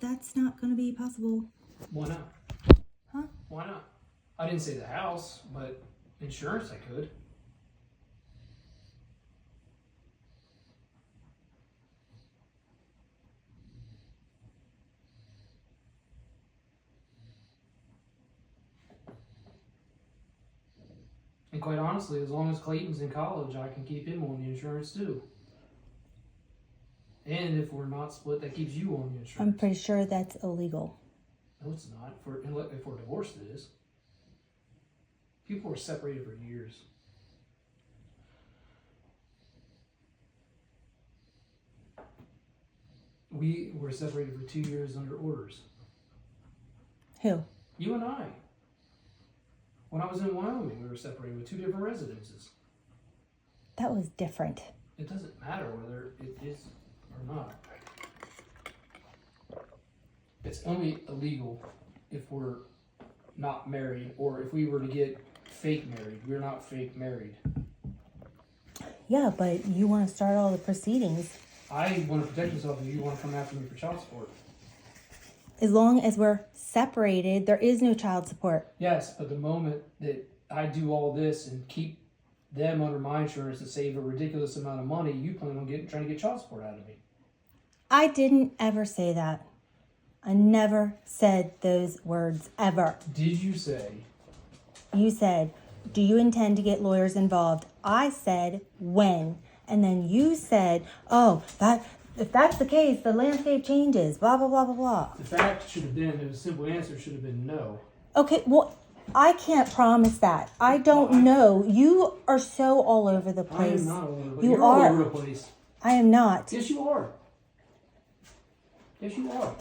That's not going to be possible. Why not? Huh? Why not? I didn't say the house, but insurance I could. And quite honestly, as long as Clayton's in college, I can keep him on the insurance too. And if we're not split, that keeps you on the insurance. I'm pretty sure that's illegal. No, it's not. If we're divorced, it is. People were separated for years. We were separated for 2 years under orders. Who? You and I. When I was in Wyoming, we were separated with 2 different residences. That was different. It doesn't matter whether it is or not. It's only illegal if we're not married, or if we were to get fake married. We're not fake married. Yeah, but you want to start all the proceedings. I want to protect myself if you want to come after me for child support. As long as we're separated, there is no child support. Yes, but the moment that I do all this and keep them under my insurance and save a ridiculous amount of money, you plan on trying to get child support out of me. I didn't ever say that. I never said those words, ever. Did you say? You said, do you intend to get lawyers involved? I said, when? And then you said, oh, if that's the case, the landscape changes, blah, blah, blah, blah, blah. The fact should have been, the simple answer should have been no. Okay, well, I can't promise that. I don't know. You are so all over the place. I am not all over the place. You You're are. all over the place. I am not. Yes, you are. Yes, you are.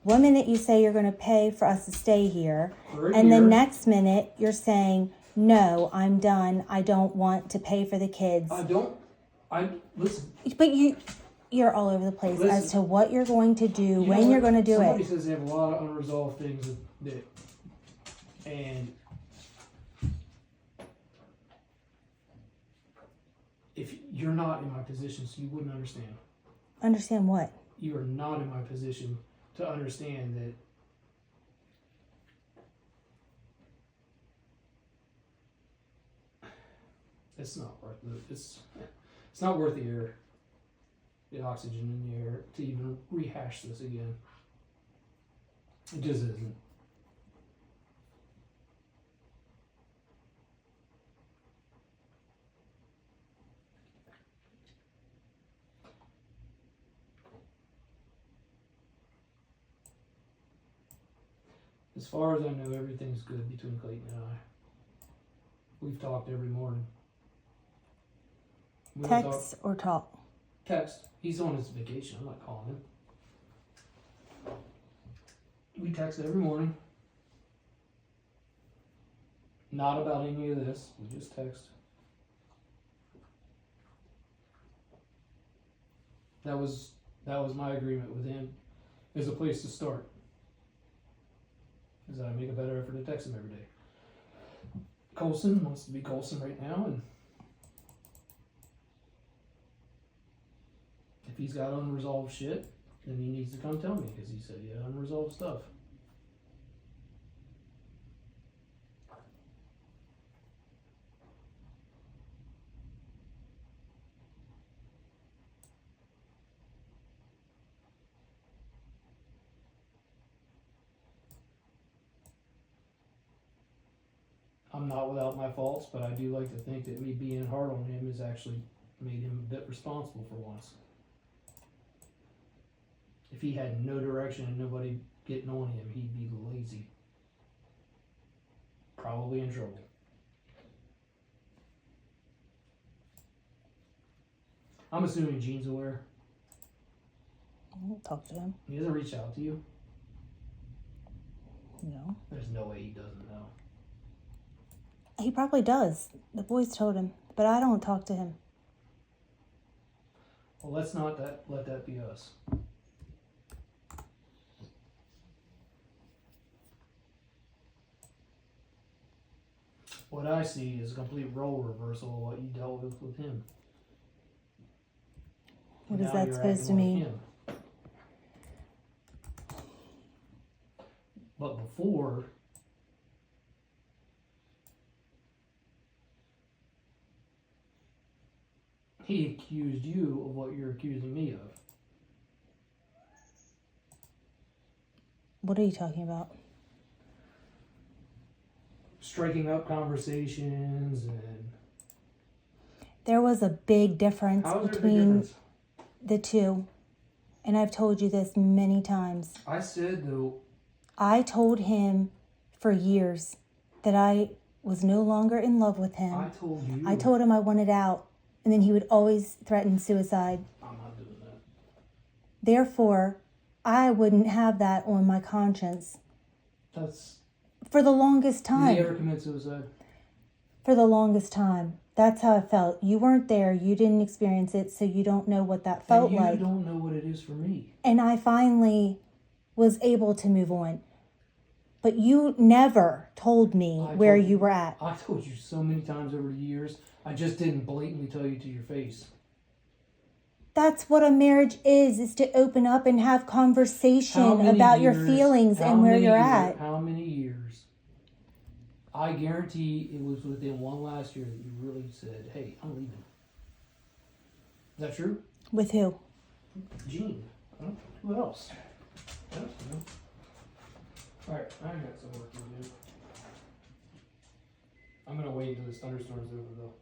One minute you say you're going to pay for us to stay here, For a and the year. next minute you're saying, no, I'm done. I don't want to pay for the kids. Listen. But you're all over the place Listen. as to what you're going to do, You know when what? you're going to do Somebody it. says they have a lot of unresolved things and if you're not in my position, so you wouldn't understand. Understand what? You are not in my position to understand that it's not worth it's not worth the air, the oxygen in the air to even rehash this again. It just isn't. As far as I know, everything's good between Clayton and I. We've talked every morning. We don't Text or talk? Text. He's on his vacation. I'm not calling him. We text every morning. Not about any of this. We just text. That was my agreement with him. There's a place to start. Is that I make a better effort to text him every day. Colson wants to be Colson right now, and if he's got unresolved shit, then he needs to come tell me, because he said he had unresolved stuff. I'm not without my faults, but I do like to think that me being hard on him has actually made him a bit responsible for once. If he had no direction and nobody getting on him, he'd be lazy. Probably in trouble. I'm assuming Gene's aware. I'll talk to him. He hasn't reached out to you? No. There's no way he doesn't know. He probably does. The boys told him, but I don't talk to him. Well, let's not let that be us. What I see is a complete role reversal of what you dealt with him. What is Now that you're supposed to acting like mean? him. But before, he accused you of what you're accusing me of. What are you talking about? Striking up conversations and... There was a big difference How is there a big between difference? the two. And I've told you this many times. I said, though... I told him for years that I was no longer in love with him. I told you... I told him I wanted out. And then he would always threaten suicide. I'm not doing that. Therefore, I wouldn't have that on my conscience. That's... For the longest Did he time. ever commit suicide? For the longest time. That's how I felt. You weren't there. You didn't experience it, so you don't know what that felt And you like. don't know what it is for me. And I finally was able to move on. But you never told me where told you were at. I told you so many times over the years. I just didn't blatantly tell you to your face. That's what a marriage is to open up and have How conversation many about your years- feelings how and where many you're year- at. How many years? I guarantee it was within one last year that you really said, hey, I'm leaving. Is that true? With who? Gene. Huh? Who else? I don't know. Alright, I got some work to do. I'm gonna wait until this thunderstorm's over though.